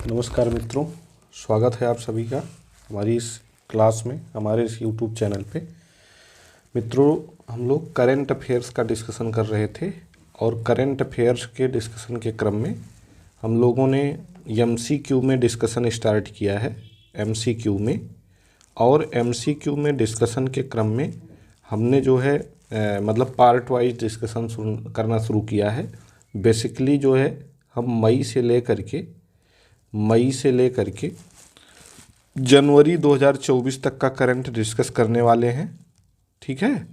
नमस्कार मित्रों, स्वागत है आप सभी का हमारी इस क्लास में, हमारे इस YouTube चैनल पे। मित्रों, हम लोग करंट अफेयर्स का डिस्कशन कर रहे थे और करंट अफेयर्स के डिस्कशन के क्रम में हम लोगों ने MCQ में डिस्कशन स्टार्ट किया है, MCQ में। और MCQ में डिस्कशन के क्रम में हमने जो है मतलब पार्ट वाइज डिस्कशन करना शुरू किया है। बेसिकली जो है हम मई से लेकर के जनवरी 2024 तक का करंट डिस्कस करने वाले हैं, ठीक है,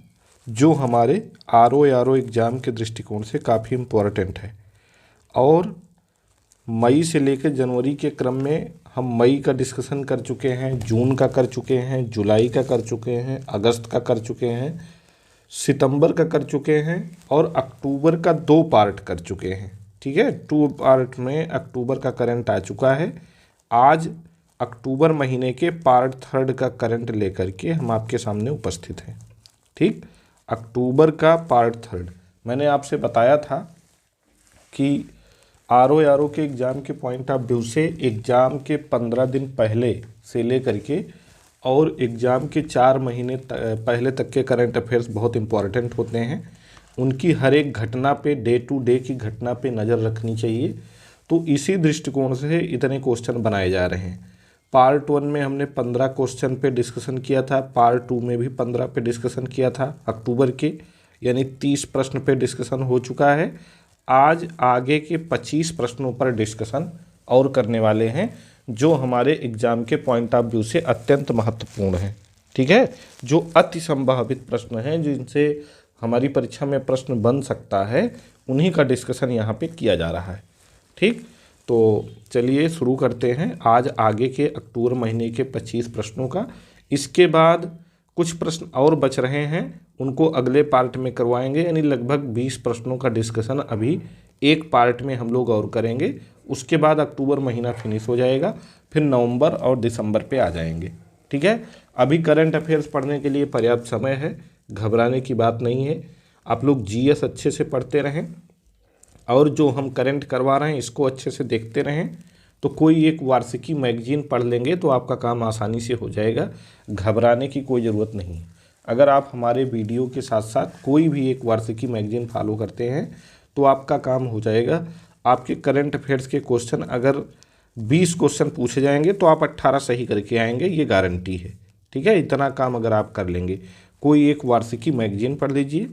जो हमारे RO एग्ज़ाम के दृष्टिकोण से काफ़ी इम्पोर्टेंट है। और मई से लेकर जनवरी के क्रम में हम मई का डिस्कशन कर चुके हैं, जून का कर चुके हैं, जुलाई का कर चुके हैं, अगस्त का कर चुके हैं, सितंबर का कर चुके हैं और अक्टूबर का 2 पार्ट कर चुके हैं, ठीक है। 2 पार्ट में अक्टूबर का करंट आ चुका है। आज अक्टूबर महीने के पार्ट 3 का करंट लेकर के हम आपके सामने उपस्थित हैं, ठीक। अक्टूबर का पार्ट 3 मैंने आपसे बताया था कि RO के एग्ज़ाम के पॉइंट ऑफ व्यू से एग्ज़ाम के 15 दिन पहले से लेकर के और एग्ज़ाम के 4 महीने पहले तक के करंट अफेयर्स बहुत इम्पॉर्टेंट होते हैं। उनकी हर एक घटना पे, डे टू डे की घटना पे नज़र रखनी चाहिए। तो इसी दृष्टिकोण से इतने क्वेश्चन बनाए जा रहे हैं। पार्ट 1 में हमने 15 क्वेश्चन पे डिस्कशन किया था, पार्ट 2 में भी 15 पे डिस्कशन किया था अक्टूबर के, यानी 30 प्रश्न पे डिस्कशन हो चुका है। आज आगे के 25 प्रश्नों पर डिस्कशन और करने वाले हैं, जो हमारे एग्ज़ाम के पॉइंट ऑफ व्यू से अत्यंत महत्वपूर्ण हैं, ठीक है, जो अति संभावित प्रश्न हैं, जिनसे हमारी परीक्षा में प्रश्न बन सकता है, उन्हीं का डिस्कशन यहाँ पे किया जा रहा है, ठीक। तो चलिए शुरू करते हैं आज आगे के अक्टूबर महीने के 25 प्रश्नों का। इसके बाद कुछ प्रश्न और बच रहे हैं, उनको अगले पार्ट में करवाएंगे, यानी लगभग 20 प्रश्नों का डिस्कशन अभी एक पार्ट में हम लोग और करेंगे। उसके बाद अक्टूबर महीना फिनिश हो जाएगा, फिर नवंबर और दिसंबर पे आ जाएंगे, ठीक है। अभी करंट अफेयर्स पढ़ने के लिए पर्याप्त समय है, घबराने की बात नहीं है। आप लोग GS अच्छे से पढ़ते रहें और जो हम करंट करवा रहे हैं इसको अच्छे से देखते रहें। तो कोई एक वार्षिकी मैगजीन पढ़ लेंगे तो आपका काम आसानी से हो जाएगा, घबराने की कोई ज़रूरत नहीं। अगर आप हमारे वीडियो के साथ साथ कोई भी एक वार्षिकी मैगजीन फॉलो करते हैं तो आपका काम हो जाएगा। आपके करंट अफेयर्स के क्वेश्चन अगर 20 क्वेश्चन पूछे जाएंगे तो आप 18 सही करके आएंगे, ये गारंटी है, ठीक है। इतना काम अगर आप कर लेंगे, कोई एक वार्षिकी मैगजीन पढ़ लीजिए,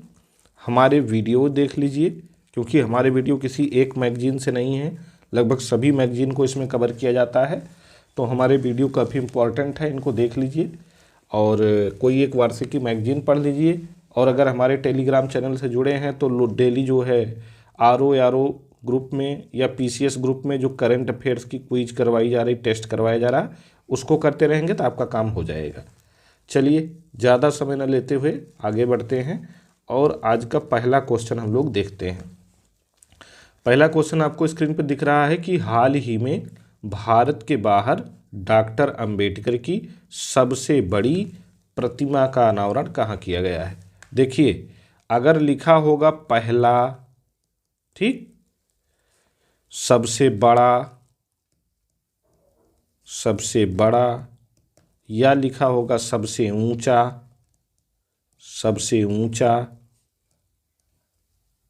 हमारे वीडियो देख लीजिए, क्योंकि हमारे वीडियो किसी एक मैगजीन से नहीं है, लगभग सभी मैगजीन को इसमें कवर किया जाता है। तो हमारे वीडियो काफ़ी इम्पोर्टेंट है, इनको देख लीजिए और कोई एक वार्षिकी मैगजीन पढ़ लीजिए। और अगर हमारे टेलीग्राम चैनल से जुड़े हैं तो डेली जो है RO ग्रुप में या PCS ग्रुप में जो करंट अफेयर्स की क्विज करवाई जा रही, टेस्ट करवाया जा रहा, उसको करते रहेंगे तो आपका काम हो जाएगा। चलिए ज़्यादा समय न लेते हुए आगे बढ़ते हैं और आज का पहला क्वेश्चन हम लोग देखते हैं। पहला क्वेश्चन आपको स्क्रीन पर दिख रहा है कि हाल ही में भारत के बाहर डॉक्टर अंबेडकर की सबसे बड़ी प्रतिमा का अनावरण कहाँ किया गया है। देखिए, अगर लिखा होगा पहला, ठीक, सबसे बड़ा या लिखा होगा सबसे ऊंचा,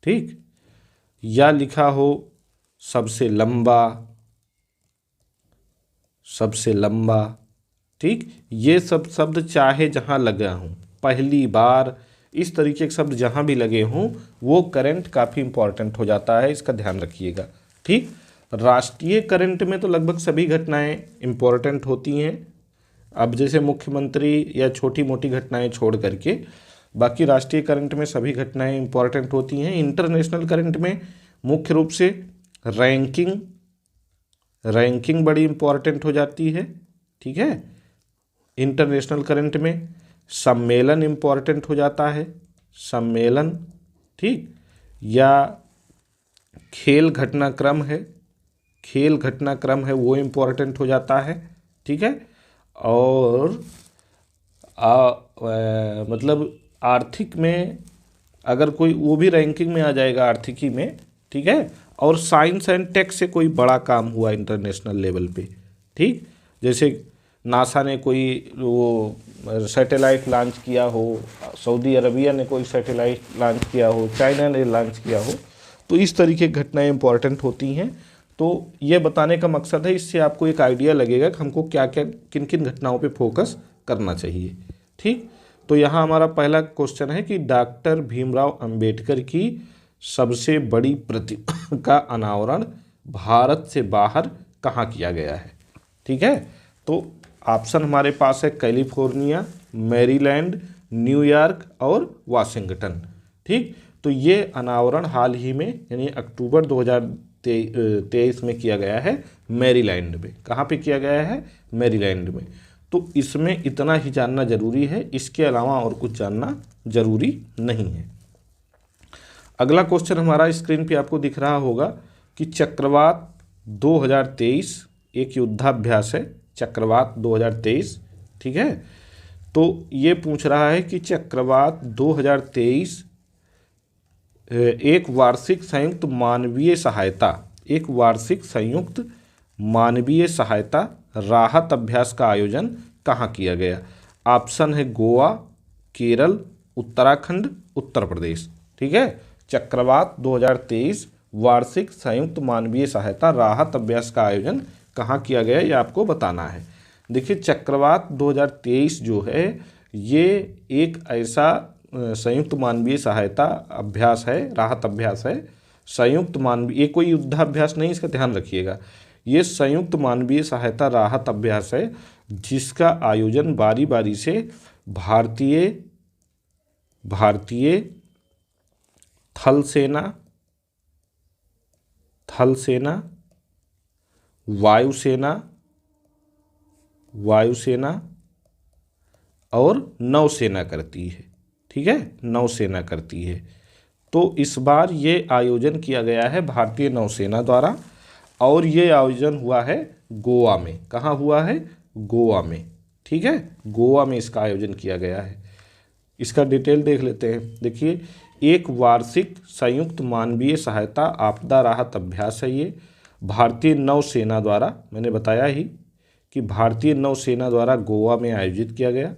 ठीक, या लिखा हो सबसे लंबा, ठीक। ये सब शब्द चाहे जहां लगा हूं, पहली बार, इस तरीके के शब्द जहां भी लगे हों वो करंट काफ़ी इंपॉर्टेंट हो जाता है, इसका ध्यान रखिएगा, ठीक। राष्ट्रीय करंट में तो लगभग सभी घटनाएं इंपॉर्टेंट होती हैं। अब जैसे मुख्यमंत्री या छोटी मोटी घटनाएं छोड़ करके बाकी राष्ट्रीय करंट में सभी घटनाएं इंपॉर्टेंट होती हैं। इंटरनेशनल करंट में मुख्य रूप से रैंकिंग बड़ी इंपॉर्टेंट हो जाती है, ठीक है। इंटरनेशनल करंट में सम्मेलन इंपॉर्टेंट हो जाता है, ठीक, या खेल घटनाक्रम है वो इम्पोर्टेंट हो जाता है, ठीक है। और मतलब आर्थिक में अगर कोई, वो भी रैंकिंग में आ जाएगा आर्थिकी में, ठीक है। और साइंस एंड टेक से कोई बड़ा काम हुआ इंटरनेशनल लेवल पे, ठीक, जैसे नासा ने कोई वो सैटेलाइट लॉन्च किया हो, सऊदी अरबिया ने कोई सैटेलाइट लॉन्च किया हो, चाइना ने लॉन्च किया हो, तो इस तरीके की घटनाएं इंपॉर्टेंट होती हैं। तो ये बताने का मकसद है, इससे आपको एक आइडिया लगेगा कि हमको क्या क्या किन किन घटनाओं पे फोकस करना चाहिए, ठीक। तो यहाँ हमारा पहला क्वेश्चन है कि डॉक्टर भीमराव अंबेडकर की सबसे बड़ी प्रतिमा का अनावरण भारत से बाहर कहाँ किया गया है, ठीक है। तो ऑप्शन हमारे पास है कैलिफोर्निया, मैरीलैंड, न्यूयॉर्क और वाशिंगटन, ठीक। तो ये अनावरण हाल ही में यानी अक्टूबर 2023 में किया गया है मैरीलैंड में। कहाँ पे किया गया है? मैरीलैंड में। तो इसमें इतना ही जानना जरूरी है, इसके अलावा और कुछ जानना जरूरी नहीं है। अगला क्वेश्चन हमारा स्क्रीन पे आपको दिख रहा होगा कि चक्रवात 2023 एक युद्धाभ्यास है, चक्रवात 2023, ठीक है। तो ये पूछ रहा है कि चक्रवात 2023 एक वार्षिक संयुक्त मानवीय सहायता राहत अभ्यास का आयोजन कहाँ किया गया? ऑप्शन है गोवा, केरल, उत्तराखंड, उत्तर प्रदेश, ठीक है। चक्रवात 2023 वार्षिक संयुक्त मानवीय सहायता राहत अभ्यास का आयोजन कहाँ किया गया, ये आपको बताना है। देखिए चक्रवात 2023 जो है ये एक ऐसा संयुक्त मानवीय सहायता अभ्यास है, राहत अभ्यास है। संयुक्त मानवीय, ये कोई युद्धाभ्यास नहीं, इसका ध्यान रखिएगा। ये संयुक्त मानवीय सहायता राहत अभ्यास है जिसका आयोजन बारी बारी से भारतीय थल सेना, वायुसेना और नौसेना करती है, ठीक है, नौसेना करती है। तो इस बार ये आयोजन किया गया है भारतीय नौसेना द्वारा और ये आयोजन हुआ है गोवा में। कहाँ हुआ है? गोवा में, ठीक है, गोवा में इसका आयोजन किया गया है। इसका डिटेल देख लेते हैं। देखिए एक वार्षिक संयुक्त मानवीय सहायता आपदा राहत अभ्यास है ये, भारतीय नौसेना द्वारा, मैंने बताया ही कि भारतीय नौसेना द्वारा गोवा में आयोजित किया गया।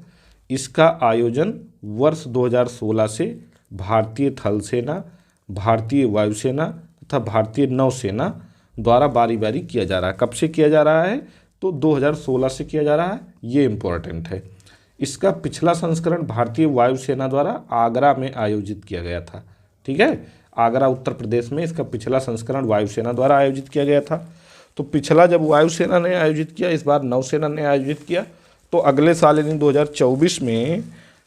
इसका आयोजन वर्ष 2016 से भारतीय थल सेना, भारतीय वायुसेना तथा भारतीय नौसेना द्वारा बारी बारी किया जा रहा है। कब से किया जा रहा है? तो 2016 से किया जा रहा है, ये इम्पोर्टेंट है। इसका पिछला संस्करण भारतीय वायुसेना द्वारा आगरा में आयोजित किया गया था, ठीक है, आगरा उत्तर प्रदेश में इसका पिछला संस्करण वायुसेना द्वारा आयोजित किया गया था। तो पिछला जब वायुसेना ने आयोजित किया, इस बार नौसेना ने आयोजित किया। तो अगले साल यानी 2024 में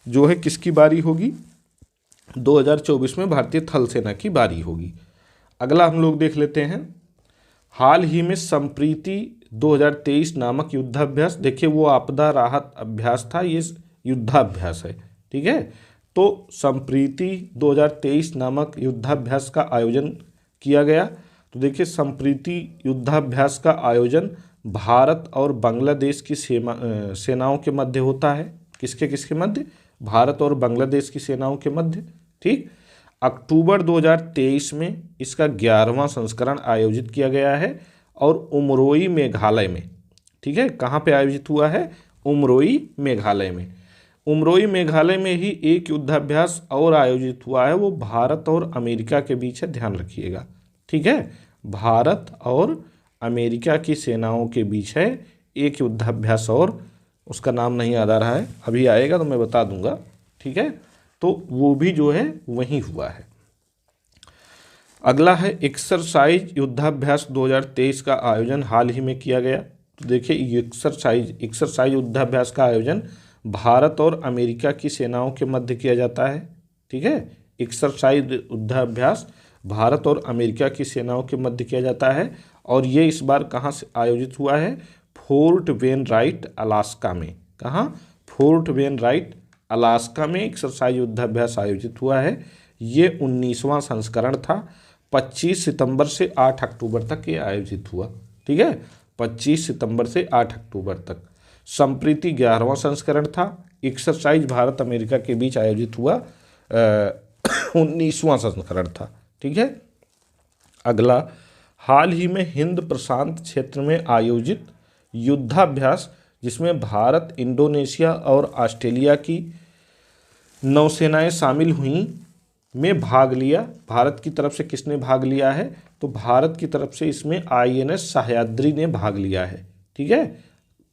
जो है किसकी बारी होगी? 2024 में भारतीय थल सेना की बारी होगी। अगला हम लोग देख लेते हैं, हाल ही में संप्रीति 2023 नामक युद्धाभ्यास। देखिए वो आपदा राहत अभ्यास था, ये युद्धाभ्यास है, ठीक है। तो संप्रीति 2023 नामक युद्धाभ्यास का आयोजन किया गया। तो देखिए संप्रीति युद्धाभ्यास का आयोजन भारत और बांग्लादेश की सेनाओं के मध्य होता है। किसके किसके मध्य? भारत और बांग्लादेश की सेनाओं के मध्य, ठीक। अक्टूबर 2023 में इसका 11वां संस्करण आयोजित किया गया है और उमरोई मेघालय में, ठीक है। कहाँ पे आयोजित हुआ है? उमरोई मेघालय में। उमरोई मेघालय में ही एक युद्धाभ्यास और आयोजित हुआ है, वो भारत और अमेरिका के बीच है, ध्यान रखिएगा, ठीक है। भारत और अमेरिका की सेनाओं के बीच है एक युद्धाभ्यास और, उसका नाम नहीं याद आ रहा है, अभी आएगा तो मैं बता दूंगा, ठीक है। तो वो भी जो है वहीं हुआ है। अगला है एक्सरसाइज युद्धाभ्यास 2023 का आयोजन हाल ही में किया गया। तो देखिए एक्सरसाइज युद्धाभ्यास का आयोजन भारत और अमेरिका की सेनाओं के मध्य किया जाता है, ठीक है। एक्सरसाइज युद्धाभ्यास भारत और अमेरिका की सेनाओं के मध्य किया जाता है और ये इस बार कहाँ से आयोजित हुआ है? फोर्ट वेनराइट अलास्का में। कहाँ? फोर्ट वेनराइट अलास्का में एक्सरसाइज युद्धाभ्यास आयोजित हुआ है। ये 19वां संस्करण था। 25 सितंबर से 8 अक्टूबर तक ये आयोजित हुआ, ठीक है, 25 सितंबर से 8 अक्टूबर तक। संप्रीति 11वां संस्करण था। एक्सरसाइज भारत अमेरिका के बीच आयोजित हुआ 19वां संस्करण था, ठीक है। अगला, हाल ही में हिंद प्रशांत क्षेत्र में आयोजित युद्धाभ्यास जिसमें भारत, इंडोनेशिया और ऑस्ट्रेलिया की नौसेनाएं शामिल हुई में भाग लिया। भारत की तरफ से किसने भाग लिया है? तो भारत की तरफ से इसमें INS सह्याद्री ने भाग लिया है। ठीक है,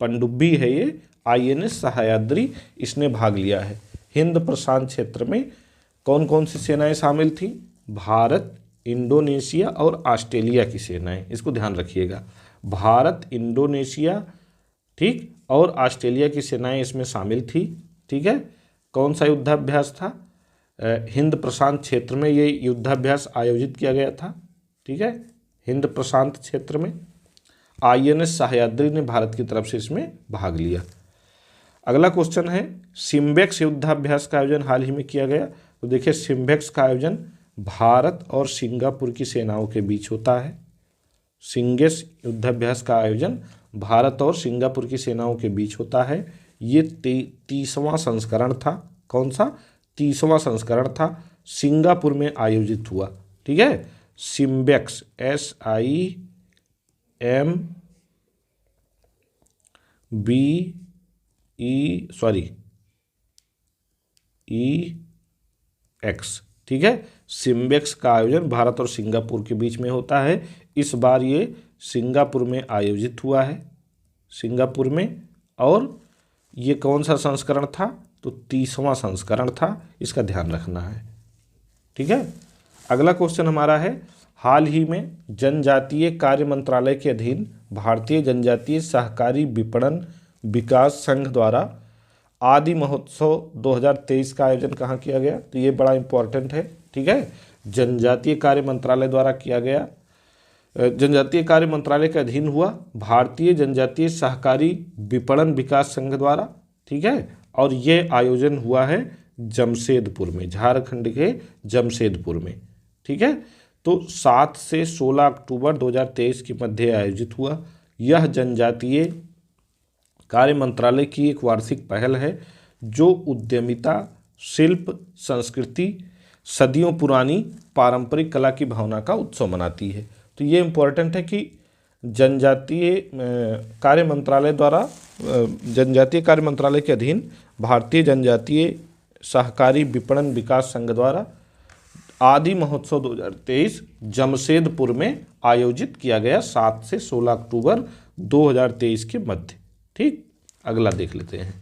पनडुब्बी है ये, INS सह्याद्री, इसने भाग लिया है। हिंद प्रशांत क्षेत्र में कौन कौन सी सेनाएं शामिल थी? भारत, इंडोनेशिया और ऑस्ट्रेलिया की सेनाएं, इसको ध्यान रखिएगा। भारत, इंडोनेशिया, ठीक, और ऑस्ट्रेलिया की सेनाएं इसमें शामिल थी। ठीक है, कौन सा युद्धाभ्यास था? हिंद प्रशांत क्षेत्र में ये युद्धाभ्यास आयोजित किया गया था। ठीक है, हिंद प्रशांत क्षेत्र में INS सह्याद्री ने भारत की तरफ से इसमें भाग लिया। अगला क्वेश्चन है, सिम्बेक्स युद्धाभ्यास का आयोजन हाल ही में किया गया। तो देखिए, सिम्बेक्स का आयोजन भारत और सिंगापुर की सेनाओं के बीच होता है। सिम्बेक्स युद्धाभ्यास का आयोजन भारत और सिंगापुर की सेनाओं के बीच होता है। ये 30वां संस्करण था। कौन सा? 30वां संस्करण था, सिंगापुर में आयोजित हुआ। ठीक है, सिम्बेक्स, SIMBEX, ठीक है, सिम्बेक्स का आयोजन भारत और सिंगापुर के बीच में होता है। इस बार ये सिंगापुर में आयोजित हुआ है, सिंगापुर में। और ये कौन सा संस्करण था? तो 30वां संस्करण था, इसका ध्यान रखना है। ठीक है, अगला क्वेश्चन हमारा है, हाल ही में जनजातीय कार्य मंत्रालय के अधीन भारतीय जनजातीय सहकारी विपणन विकास संघ द्वारा आदि महोत्सव 2023 का आयोजन कहाँ किया गया? तो ये बड़ा इंपॉर्टेंट है। ठीक है, जनजातीय कार्य मंत्रालय द्वारा किया गया, जनजातीय कार्य मंत्रालय के अधीन हुआ, भारतीय जनजातीय सहकारी विपणन विकास संघ द्वारा। ठीक है, और ये आयोजन हुआ है जमशेदपुर में, झारखंड के जमशेदपुर में। ठीक है, तो 7 से 16 अक्टूबर 2023 के मध्य आयोजित हुआ। यह जनजातीय कार्य मंत्रालय की एक वार्षिक पहल है जो उद्यमिता, शिल्प, संस्कृति, सदियों पुरानी पारंपरिक कला की भावना का उत्सव मनाती है। तो ये इम्पोर्टेंट है कि जनजातीय कार्य मंत्रालय द्वारा, जनजातीय कार्य मंत्रालय के अधीन भारतीय जनजातीय सहकारी विपणन विकास संघ द्वारा आदि महोत्सव 2023 जमशेदपुर में आयोजित किया गया 7 से 16 अक्टूबर 2023 के मध्य। ठीक, अगला देख लेते हैं।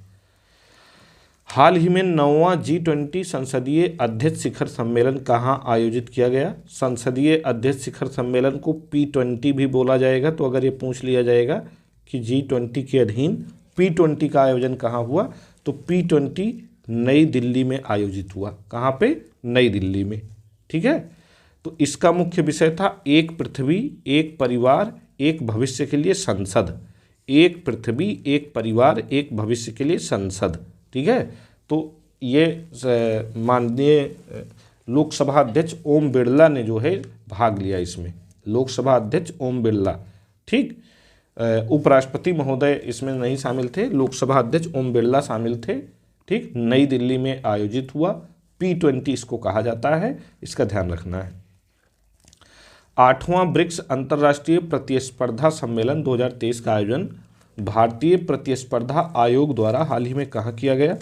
हाल ही में 9वां G20 संसदीय अध्यक्ष शिखर सम्मेलन कहाँ आयोजित किया गया? संसदीय अध्यक्ष शिखर सम्मेलन को P20 भी बोला जाएगा। तो अगर ये पूछ लिया जाएगा कि G20 के अधीन P20 का आयोजन कहाँ हुआ, तो P20 नई दिल्ली में आयोजित हुआ। कहाँ पे? नई दिल्ली में। ठीक है, तो इसका मुख्य विषय था एक पृथ्वी, एक परिवार, एक भविष्य के लिए संसद। एक पृथ्वी, एक परिवार, एक भविष्य के लिए संसद। ठीक है, तो ये माननीय लोकसभा अध्यक्ष ओम बिरला ने जो है भाग लिया इसमें, लोकसभा अध्यक्ष ओम बिरला। ठीक, उपराष्ट्रपति महोदय इसमें नहीं शामिल थे, लोकसभा अध्यक्ष ओम बिरला शामिल थे। ठीक, नई दिल्ली में आयोजित हुआ। P20 इसको कहा जाता है, इसका ध्यान रखना है। 8वां ब्रिक्स अंतर्राष्ट्रीय प्रतिस्पर्धा सम्मेलन 2023 का आयोजन भारतीय प्रतिस्पर्धा आयोग द्वारा हाल ही में कहाँ किया गया?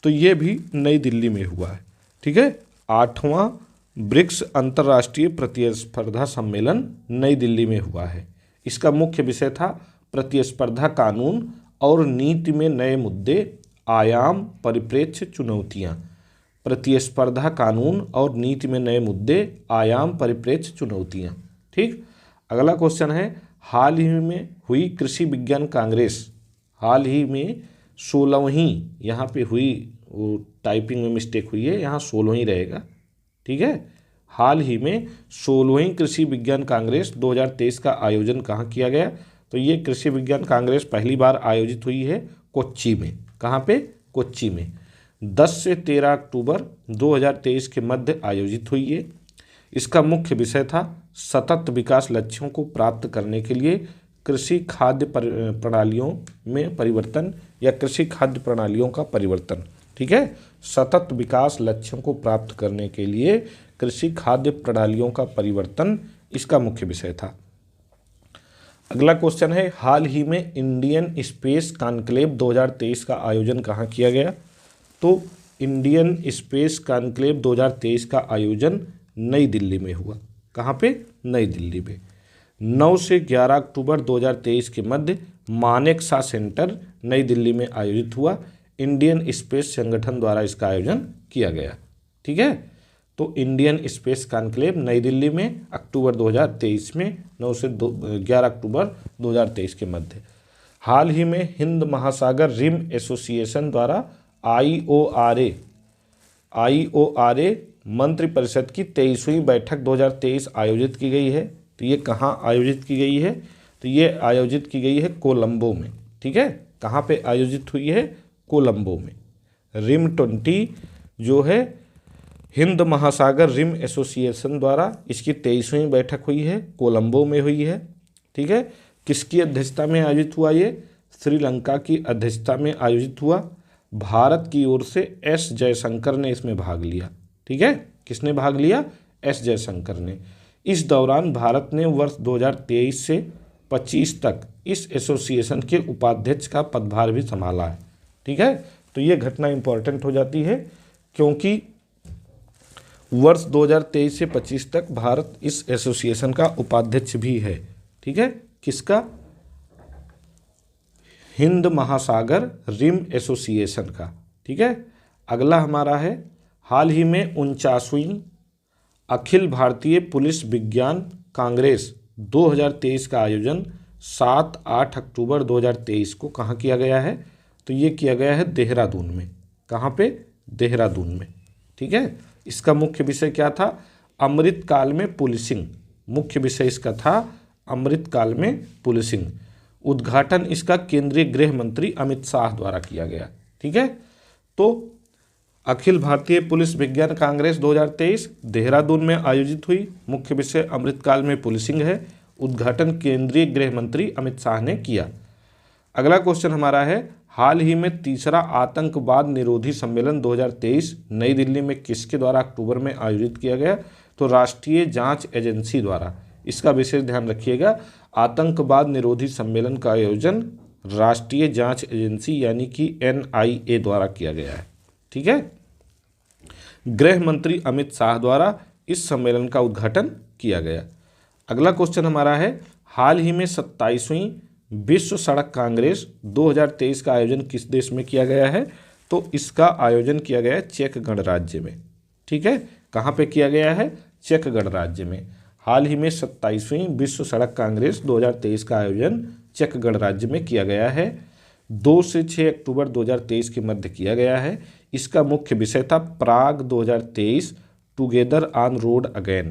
तो ये भी नई दिल्ली में हुआ है। ठीक है, 8वां ब्रिक्स अंतर्राष्ट्रीय प्रतिस्पर्धा सम्मेलन नई दिल्ली में हुआ है। इसका मुख्य विषय था प्रतिस्पर्धा कानून और नीति में नए मुद्दे, आयाम, परिप्रेक्ष्य, चुनौतियाँ। प्रतिस्पर्धा कानून और नीति में नए मुद्दे, आयाम, परिप्रेक्ष्य, चुनौतियाँ। ठीक, अगला क्वेश्चन है, हाल ही में हुई कृषि विज्ञान कांग्रेस, हाल ही में 16वीं यहाँ पे हुई, वो टाइपिंग में मिस्टेक हुई है, यहाँ 16वीं रहेगा। ठीक है, हाल ही में 16वीं कृषि विज्ञान कांग्रेस 2023 का आयोजन कहाँ किया गया? तो ये कृषि विज्ञान कांग्रेस पहली बार आयोजित हुई है कोच्चि में। कहाँ पे? कोच्चि में। 10 से 13 अक्टूबर 2023 के मध्य आयोजित हुई है। इसका मुख्य विषय था सतत विकास लक्ष्यों को प्राप्त करने के लिए कृषि खाद्य प्रणालियों में परिवर्तन या कृषि खाद्य प्रणालियों का परिवर्तन। ठीक है, सतत विकास लक्ष्यों को प्राप्त करने के लिए कृषि खाद्य प्रणालियों का परिवर्तन, इसका मुख्य विषय था। अगला क्वेश्चन है, हाल ही में इंडियन स्पेस कॉन्क्लेव 2023 का आयोजन कहाँ किया गया? तो इंडियन स्पेस कॉन्क्लेव 2023 का आयोजन नई दिल्ली में हुआ। कहाँ पे? नई दिल्ली में। 9 से 11 अक्टूबर 2023 के मध्य मानेकशॉ सेंटर नई दिल्ली में आयोजित हुआ। इंडियन स्पेस संगठन द्वारा इसका आयोजन किया गया। ठीक है, तो इंडियन स्पेस कॉन्क्लेव नई दिल्ली में अक्टूबर 2023 में 9 से 11 अक्टूबर 2023 के मध्य। हाल ही में हिंद महासागर रिम एसोसिएशन द्वारा IORA मंत्रिपरिषद की 23वीं बैठक 2023 आयोजित की गई है। तो ये कहाँ आयोजित की गई है? तो ये आयोजित की गई है कोलंबो में। ठीक है, कहाँ पे आयोजित हुई है? कोलंबो में। रिम 20 जो है हिंद महासागर रिम एसोसिएशन द्वारा इसकी 23वीं बैठक हुई है, कोलंबो में हुई है। ठीक है, किसकी अध्यक्षता में आयोजित हुआ? ये श्रीलंका की अध्यक्षता में आयोजित हुआ। भारत की ओर से एस जयशंकर ने इसमें भाग लिया। ठीक है, किसने भाग लिया? एस जयशंकर ने। इस दौरान भारत ने वर्ष 2023 से 25 तक इस एसोसिएशन के उपाध्यक्ष का पदभार भी संभाला है। ठीक है, तो ये घटना इंपॉर्टेंट हो जाती है क्योंकि वर्ष 2023 से 25 तक भारत इस एसोसिएशन का उपाध्यक्ष भी है। ठीक है, किसका? हिंद महासागर रिम एसोसिएशन का। ठीक है, अगला हमारा है, हाल ही में 49वीं अखिल भारतीय पुलिस विज्ञान कांग्रेस 2023 का आयोजन 7-8 अक्टूबर 2023 को कहाँ किया गया है? तो ये किया गया है देहरादून में। कहाँ पे? देहरादून में। ठीक है, इसका मुख्य विषय क्या था? अमृतकाल में पुलिसिंग। मुख्य विषय इसका था अमृतकाल में पुलिसिंग। उद्घाटन इसका केंद्रीय गृह मंत्री अमित शाह द्वारा किया गया। ठीक है, तो अखिल भारतीय पुलिस विज्ञान कांग्रेस 2023 देहरादून में आयोजित हुई। मुख्य विषय अमृतकाल में पुलिसिंग है। उद्घाटन केंद्रीय गृह मंत्री अमित शाह ने किया। अगला क्वेश्चन हमारा है, हाल ही में तीसरा आतंकवाद निरोधी सम्मेलन 2023 नई दिल्ली में किसके द्वारा अक्टूबर में आयोजित किया गया? तो राष्ट्रीय जांच एजेंसी द्वारा। इसका विशेष ध्यान रखिएगा, आतंकवाद निरोधी सम्मेलन का आयोजन राष्ट्रीय जांच एजेंसी यानी कि NIA द्वारा किया गया है। ठीक है, गृह मंत्री अमित शाह द्वारा इस सम्मेलन का उद्घाटन किया गया। अगला क्वेश्चन हमारा है, हाल ही में 27वीं विश्व सड़क कांग्रेस 2023 का आयोजन किस देश में किया गया है? तो इसका आयोजन किया गया है चेक गणराज्य में। ठीक है, कहाँ पे किया गया है? चेक गणराज्य में। हाल ही में 27वीं विश्व सड़क कांग्रेस 2023 का आयोजन चेक गणराज्य में किया गया है। 2 से 6 अक्टूबर 2023 के मध्य किया गया है। इसका मुख्य विषय था प्राग 2023 together on road again.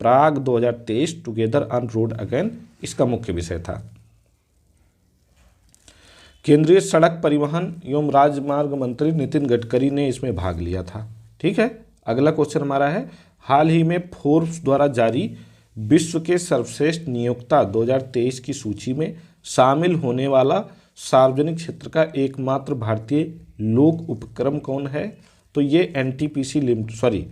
Prague 2023 together on road again इसका मुख्य विषय था। केंद्रीय सड़क परिवहन एवं राजमार्ग मंत्री नितिन गडकरी ने इसमें भाग लिया था। ठीक है, अगला क्वेश्चन हमारा है, हाल ही में फोर्ब्स द्वारा जारी विश्व के सर्वश्रेष्ठ नियोक्ता 2023 की सूची में शामिल होने वाला सार्वजनिक क्षेत्र का एकमात्र भारतीय लोक उपक्रम कौन है? तो ये NTPC लिमिटेड,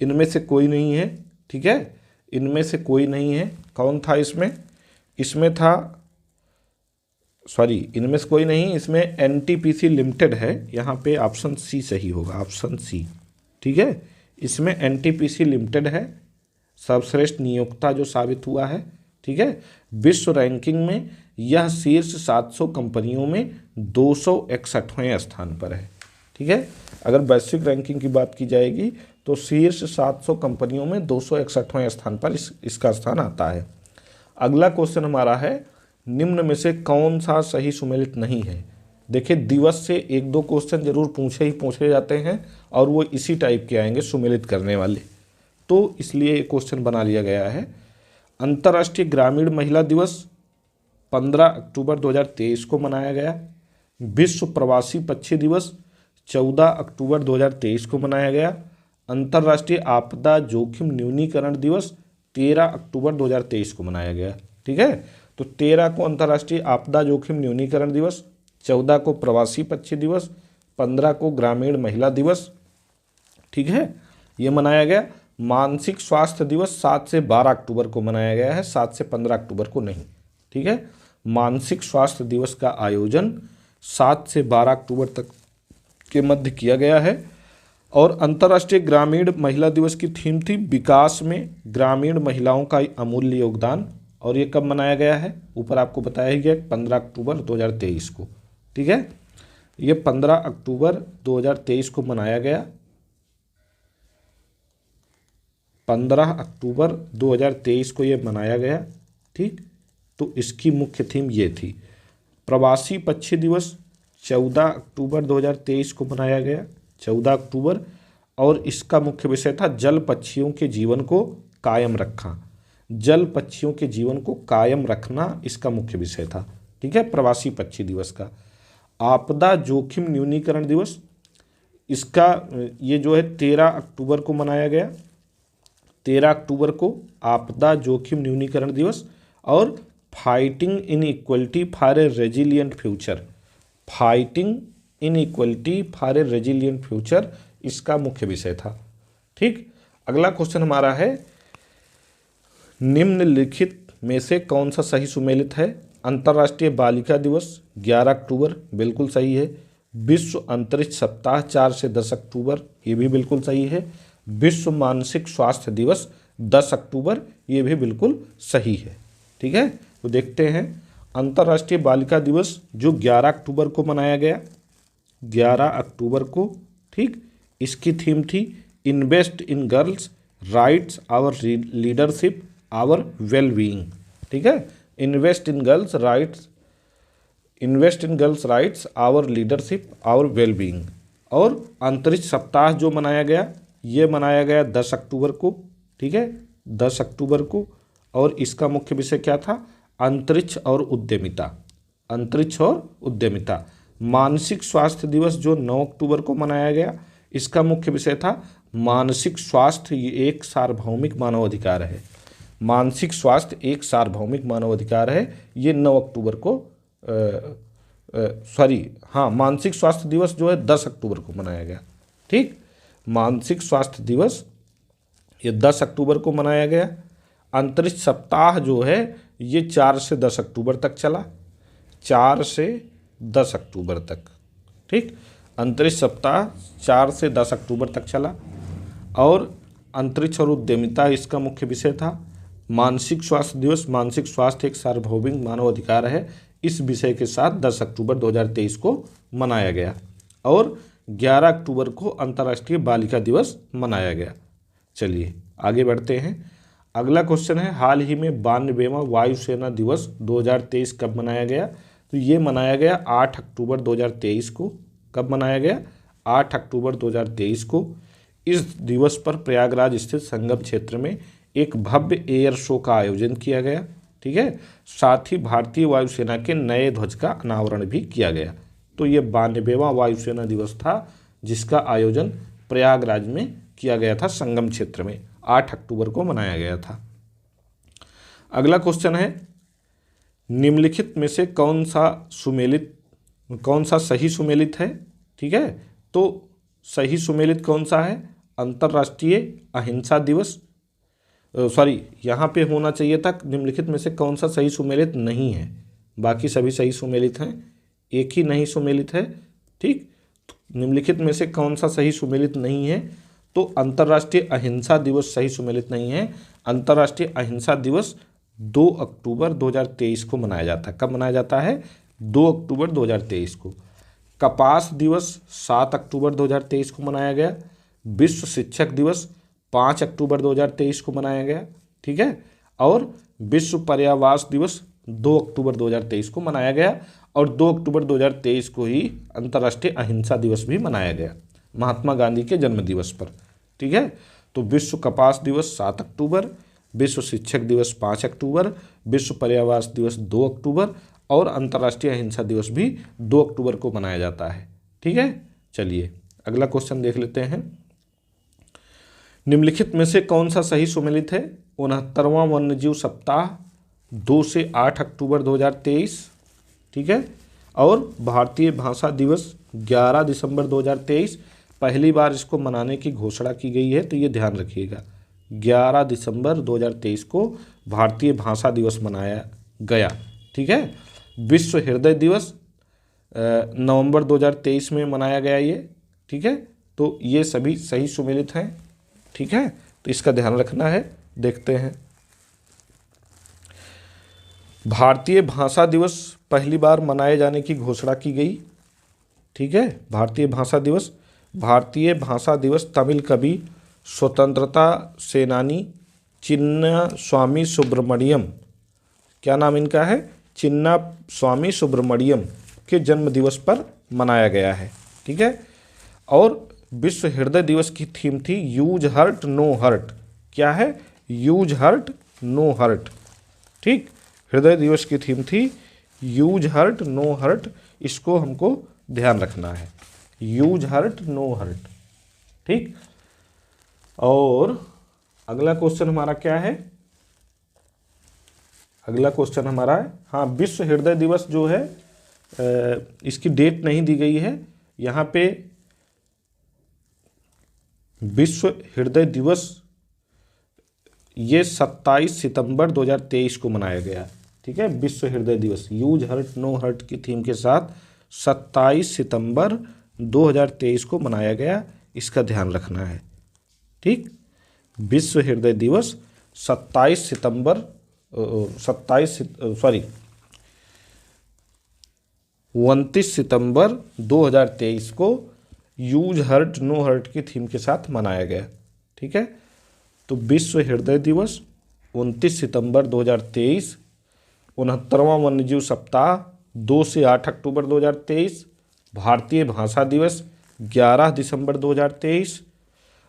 इनमें से कोई नहीं है। ठीक है, इनमें से कोई नहीं है। कौन था इसमें? इसमें था इनमें से कोई नहीं, इसमें NTPC लिमिटेड है। यहाँ पे ऑप्शन सी सही होगा, ऑप्शन सी। ठीक है, इसमें NTPC लिमिटेड है सर्वश्रेष्ठ नियोक्ता जो साबित हुआ है। ठीक है, विश्व रैंकिंग में यह शीर्ष 700 कंपनियों में 261वें स्थान पर है। ठीक है, अगर वैश्विक रैंकिंग की बात की जाएगी तो शीर्ष 700 कंपनियों में 261वें स्थान पर इसका स्थान आता है। अगला क्वेश्चन हमारा है, निम्न में से कौन सा सही सुमेलित नहीं है? देखिए, दिवस से 1-2 क्वेश्चन जरूर पूछे जाते हैं और वो इसी टाइप के आएंगे सुमेलित करने वाले, तो इसलिए ये क्वेश्चन बना लिया गया है। अंतर्राष्ट्रीय ग्रामीण महिला दिवस 15 अक्टूबर 2023 को मनाया गया। विश्व प्रवासी पक्षी दिवस 14 अक्टूबर 2023 को मनाया गया। अंतर्राष्ट्रीय आपदा जोखिम न्यूनीकरण दिवस 13 अक्टूबर 2023 को मनाया गया। ठीक है, तो 13 को अंतर्राष्ट्रीय आपदा जोखिम न्यूनीकरण दिवस, 14 को प्रवासी पक्षी दिवस, 15 को ग्रामीण महिला दिवस। ठीक है, ये मनाया गया। मानसिक स्वास्थ्य दिवस 7 से 12 अक्टूबर को मनाया गया है, 7 से 15 अक्टूबर को नहीं। ठीक है, मानसिक स्वास्थ्य दिवस का आयोजन 7 से 12 अक्टूबर तक के मध्य किया गया है। और अंतर्राष्ट्रीय ग्रामीण महिला दिवस की थीम थी विकास में ग्रामीण महिलाओं का अमूल्य योगदान, और ये कब मनाया गया है, ऊपर आपको बताया गया 15 अक्टूबर 2023 को। ठीक है, ये 15 अक्टूबर 2023 को मनाया गया, 15 अक्टूबर 2023 को ये मनाया गया। ठीक, तो इसकी मुख्य थीम ये थी। प्रवासी पक्षी दिवस 14 अक्टूबर 2023 को मनाया गया, 14 अक्टूबर, और इसका मुख्य विषय था जल पक्षियों के जीवन को कायम रखना। जल पक्षियों के जीवन को कायम रखना इसका मुख्य विषय था। ठीक है, प्रवासी पक्षी दिवस का। आपदा जोखिम न्यूनीकरण दिवस, इसका ये जो है 13 अक्टूबर को मनाया गया, 13 अक्टूबर को आपदा जोखिम न्यूनीकरण दिवस। और fighting in equality for a resilient future, fighting in equality for a resilient future इसका मुख्य विषय था। ठीक, अगला क्वेश्चन हमारा है निम्नलिखित में से कौन सा सही सुमेलित है। अंतर्राष्ट्रीय बालिका दिवस 11 अक्टूबर, बिल्कुल सही है। विश्व अंतरिक्ष सप्ताह 4 से 10 अक्टूबर, ये भी बिल्कुल सही है। विश्व मानसिक स्वास्थ्य दिवस 10 अक्टूबर, ये भी बिल्कुल सही है। ठीक है, तो देखते हैं अंतर्राष्ट्रीय बालिका दिवस जो 11 अक्टूबर को मनाया गया, 11 अक्टूबर को। ठीक, इसकी थीम थी invest in girls rights our leadership our well being. ठीक है, invest in girls rights, invest in girls rights our leadership our well being. और अंतरिक्ष सप्ताह जो मनाया गया, ये मनाया गया 10 अक्टूबर को। ठीक है, 10 अक्टूबर को, और इसका मुख्य विषय क्या था, अंतरिक्ष और उद्यमिता, अंतरिक्ष और उद्यमिता। मानसिक स्वास्थ्य दिवस जो 9 अक्टूबर को मनाया गया, इसका मुख्य विषय था मानसिक स्वास्थ्य ये एक सार्वभौमिक मानव अधिकार है। मानसिक स्वास्थ्य एक सार्वभौमिक मानव अधिकार है, ये 9 अक्टूबर को मानसिक स्वास्थ्य दिवस जो है 10 अक्टूबर को मनाया गया। ठीक, मानसिक स्वास्थ्य दिवस ये 10 अक्टूबर को मनाया गया। अंतरिक्ष सप्ताह जो है ये 4 से 10 अक्टूबर तक चला, 4 से 10 अक्टूबर तक। ठीक, अंतरिक्ष सप्ताह 4 से 10 अक्टूबर तक चला। और अंतरिक्ष और उद्यमिता इसका मुख्य विषय था। मानसिक स्वास्थ्य दिवस, मानसिक स्वास्थ्य एक सार्वभौमिक मानव अधिकार है, इस विषय के साथ 10 अक्टूबर 2023 को मनाया गया। और 11 अक्टूबर को अंतर्राष्ट्रीय बालिका दिवस मनाया गया। चलिए आगे बढ़ते हैं। अगला क्वेश्चन है हाल ही में 92वां वायुसेना दिवस 2023 कब मनाया गया। तो ये मनाया गया 8 अक्टूबर 2023 को। कब मनाया गया, 8 अक्टूबर 2023 को। इस दिवस पर प्रयागराज स्थित संगम क्षेत्र में एक भव्य एयर शो का आयोजन किया गया। ठीक है, साथ ही भारतीय वायुसेना के नए ध्वज का अनावरण भी किया गया। तो ये 92वां वायुसेना दिवस था जिसका आयोजन प्रयागराज में किया गया था, संगम क्षेत्र में 8 अक्टूबर को मनाया गया था। अगला क्वेश्चन है निम्नलिखित में से कौन सा सही सुमेलित है। ठीक है, तो सही सुमेलित कौन सा है, अंतर्राष्ट्रीय अहिंसा दिवस, यहाँ पे होना चाहिए था निम्नलिखित में से कौन सा सही सुमेलित नहीं है, बाकी सभी सही सुमेलित हैं, एक ही नहीं सुमेलित है। ठीक, निम्नलिखित में से कौन सा सही सुमेलित नहीं है, तो अंतर्राष्ट्रीय अहिंसा दिवस सही सुमेलित नहीं है। अंतर्राष्ट्रीय अहिंसा दिवस 2 अक्टूबर 2023 को मनाया जाता है। कब मनाया जाता है, 2 अक्टूबर 2023 को। कपास दिवस 7 अक्टूबर 2023 को मनाया गया। विश्व शिक्षक दिवस 5 अक्टूबर 2023 को मनाया गया। ठीक है, और विश्व पर्यावरण दिवस 2 अक्टूबर 2023 को मनाया गया। और 2 अक्टूबर 2023 को ही अंतर्राष्ट्रीय अहिंसा दिवस भी मनाया गया, महात्मा गांधी के जन्म दिवस पर। ठीक है, तो विश्व कपास दिवस 7 अक्टूबर, विश्व शिक्षक दिवस 5 अक्टूबर, विश्व पर्यावरण दिवस 2 अक्टूबर और अंतर्राष्ट्रीय अहिंसा दिवस भी 2 अक्टूबर को मनाया जाता है। ठीक है, चलिए अगला क्वेश्चन देख लेते हैं। निम्नलिखित में से कौन सा सही सुमेलित है, 69वां वन्यजीव सप्ताह 2 से 8 अक्टूबर 2023। ठीक है, और भारतीय भाषा दिवस 11 दिसंबर 2023, पहली बार इसको मनाने की घोषणा की गई है, तो ये ध्यान रखिएगा। 11 दिसंबर 2023 को भारतीय भाषा दिवस मनाया गया। ठीक है। विश्व हृदय दिवस नवंबर 2023 में मनाया गया ये। ठीक है। तो ये सभी सही सुमेलित हैं। ठीक है। तो इसका ध्यान रखना है। देखते हैं, भारतीय भाषा दिवस पहली बार मनाए जाने की घोषणा की गई। ठीक है। भारतीय भाषा दिवस तमिल कवि, स्वतंत्रता सेनानी चिन्ना स्वामी सुब्रमण्यम, क्या नाम इनका है, चिन्ना स्वामी सुब्रमण्यम के जन्म दिवस पर मनाया गया है। ठीक है। और विश्व हृदय दिवस की थीम थी यूज हर्ट नो हर्ट। क्या है, यूज हर्ट नो हर्ट। ठीक, हृदय दिवस की थीम थी यूज हर्ट नो हर्ट। इसको हमको ध्यान रखना है, यूज हर्ट नो हर्ट। ठीक। और अगला क्वेश्चन हमारा क्या है, अगला क्वेश्चन हमारा है, हाँ, विश्व हृदय दिवस जो है इसकी डेट नहीं दी गई है यहाँ पे। विश्व हृदय दिवस ये 27 सितंबर 2023 को मनाया गया। ठीक है। विश्व हृदय दिवस यूज हर्ट नो हर्ट की थीम के साथ 27 सितंबर 2023 को मनाया गया। इसका ध्यान रखना है। ठीक। विश्व हृदय दिवस 29 सितंबर 2023 को यूज हर्ट नो हर्ट की थीम के साथ मनाया गया। ठीक है। तो विश्व हृदय दिवस 29 सितंबर 2023, 69वां वन्यजीव सप्ताह 2 से 8 अक्टूबर 2023, भारतीय भाषा दिवस 11 दिसंबर 2023,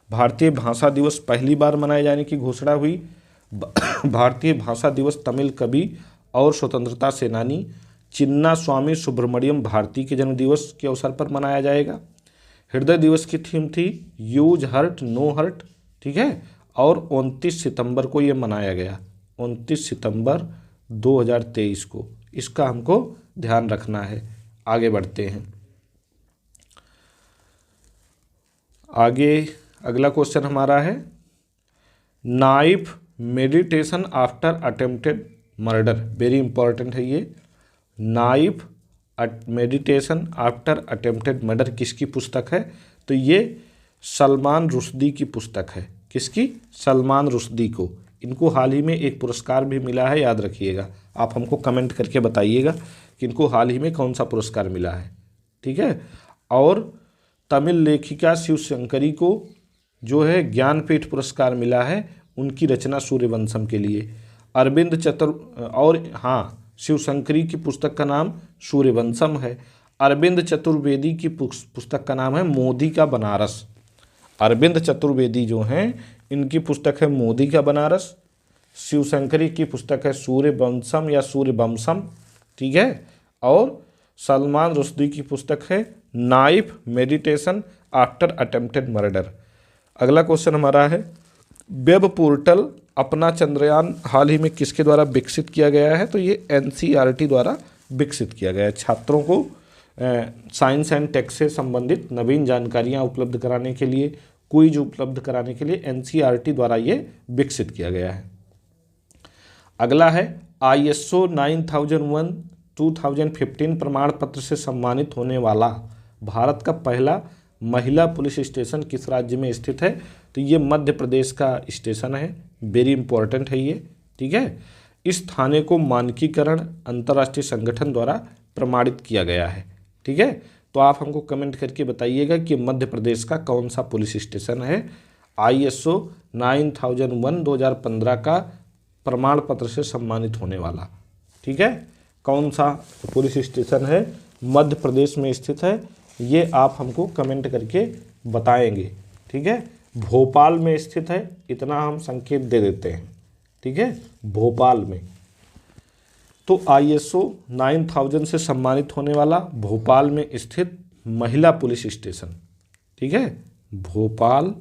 भारतीय भाषा दिवस पहली बार मनाए जाने की घोषणा हुई। भारतीय भाषा दिवस तमिल कवि और स्वतंत्रता सेनानी चिन्ना स्वामी सुब्रमण्यम भारती के जन्म दिवस के अवसर पर मनाया जाएगा। हृदय दिवस की थीम थी यूज हर्ट नो हर्ट। ठीक है। और 29 सितंबर को ये मनाया गया, 29 सितंबर 2023 को। इसका हमको ध्यान रखना है। आगे बढ़ते हैं। आगे अगला क्वेश्चन हमारा है, knife meditation after attempted murder. Very important है ये। Knife meditation after attempted murder किसकी पुस्तक है? तो ये सलमान रुश्दी की पुस्तक है। किसकी? सलमान रुश्दी को। इनको हाल ही में एक पुरस्कार भी मिला है, याद रखिएगा। आप हमको कमेंट करके बताइएगा कि इनको हाल ही में कौन सा पुरस्कार मिला है। ठीक है। और तमिल लेखिका शिवशंकरी को जो है ज्ञानपीठ पुरस्कार मिला है उनकी रचना सूर्यवंशम के लिए। अरविंद और हाँ, शिवशंकरी की पुस्तक का नाम सूर्यवंशम है। अरविंद चतुर्वेदी की पुस्तक का नाम है मोदी का बनारस। अरविंद चतुर्वेदी जो हैं इनकी पुस्तक है मोदी का बनारस। शिवशंकरी की पुस्तक है सूर्यवंशम या सूर्यवंशम। ठीक है। और सलमान रुश्दी की पुस्तक है knife meditation after attempted murder. अगला क्वेश्चन हमारा है, वेब पोर्टल अपना चंद्रयान हाल ही में किसके द्वारा विकसित किया गया है? तो ये NCERT द्वारा विकसित किया गया है। छात्रों को साइंस एंड टेक से संबंधित नवीन जानकारियां उपलब्ध कराने के लिए, क्विज उपलब्ध कराने के लिए NCERT द्वारा ये विकसित किया गया है। अगला है ISO 9001:2015 प्रमाण पत्र से सम्मानित होने वाला भारत का पहला महिला पुलिस स्टेशन किस राज्य में स्थित है? तो ये मध्य प्रदेश का स्टेशन है। वेरी इंपॉर्टेंट है ये। ठीक है। इस थाने को मानकीकरण अंतर्राष्ट्रीय संगठन द्वारा प्रमाणित किया गया है। ठीक है। तो आप हमको कमेंट करके बताइएगा कि मध्य प्रदेश का कौन सा पुलिस स्टेशन है ISO 9001:2015 का प्रमाण पत्र से सम्मानित होने वाला। ठीक है। कौन सा पुलिस स्टेशन है, मध्य प्रदेश में स्थित है, ये आप हमको कमेंट करके बताएंगे। ठीक है। भोपाल में स्थित है, इतना हम संकेत दे देते हैं। ठीक है। भोपाल में। तो ISO 9000 से सम्मानित होने वाला भोपाल में स्थित महिला पुलिस स्टेशन। ठीक है। भोपाल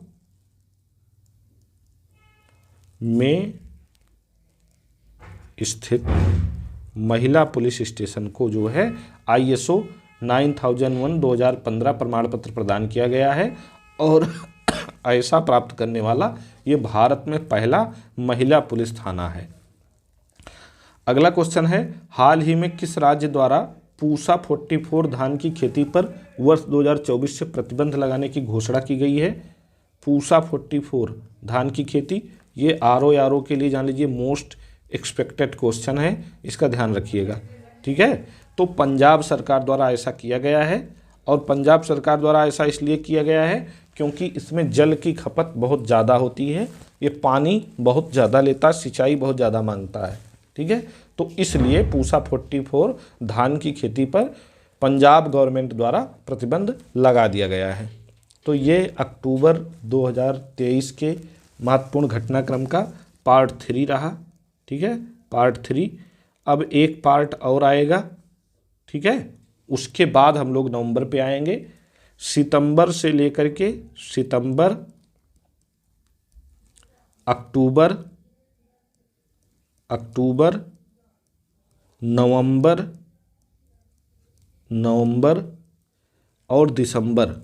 में स्थित महिला पुलिस स्टेशन को जो है ISO 9001:2015 प्रमाण पत्र प्रदान किया गया है। और ऐसा प्राप्त करने वाला ये भारत में पहला महिला पुलिस थाना है। अगला क्वेश्चन है, हाल ही में किस राज्य द्वारा पूसा 44 धान की खेती पर वर्ष 2024 से प्रतिबंध लगाने की घोषणा की गई है? पूसा 44 धान की खेती, ये आरओ के लिए जान लीजिए मोस्ट एक्सपेक्टेड क्वेश्चन है, इसका ध्यान रखिएगा। ठीक है, तो पंजाब सरकार द्वारा ऐसा किया गया है, और पंजाब सरकार द्वारा ऐसा इसलिए किया गया है क्योंकि इसमें जल की खपत बहुत ज़्यादा होती है, ये पानी बहुत ज़्यादा लेता है, सिंचाई बहुत ज़्यादा मांगता है। ठीक है, तो इसलिए पूसा 44 धान की खेती पर पंजाब गवर्नमेंट द्वारा प्रतिबंध लगा दिया गया है। तो ये अक्टूबर 2023 के महत्वपूर्ण घटनाक्रम का पार्ट 3 रहा। ठीक है, पार्ट 3। अब एक पार्ट और आएगा। ठीक है, उसके बाद हम लोग नवंबर पे आएंगे। सितंबर से लेकर के सितंबर, अक्टूबर, नवंबर और दिसंबर,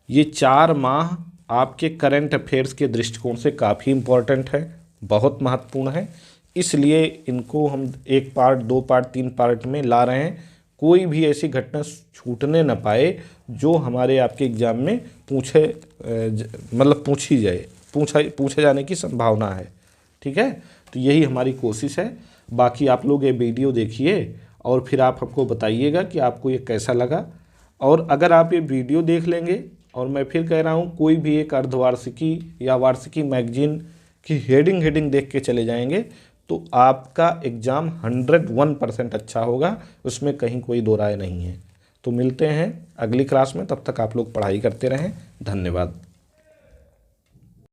ये 4 माह आपके करंट अफेयर्स के दृष्टिकोण से काफ़ी इम्पोर्टेंट है, बहुत महत्वपूर्ण है। इसलिए इनको हम 1 पार्ट, 2 पार्ट, 3 पार्ट में ला रहे हैं। कोई भी ऐसी घटना छूटने न पाए जो हमारे आपके एग्ज़ाम में पूछी जाए, पूछे जाने की संभावना है। ठीक है, तो यही हमारी कोशिश है। बाकी आप लोग ये वीडियो देखिए और फिर आप हमको बताइएगा कि आपको ये कैसा लगा। और अगर आप ये वीडियो देख लेंगे, और मैं फिर कह रहा हूँ, कोई भी एक अर्धवार्षिकी या वार्षिकी मैगजीन की हेडिंग देख के चले जाएंगे तो आपका एग्ज़ाम 101% अच्छा होगा, उसमें कहीं कोई दो राय नहीं है। तो मिलते हैं अगली क्लास में, तब तक आप लोग पढ़ाई करते रहें। धन्यवाद।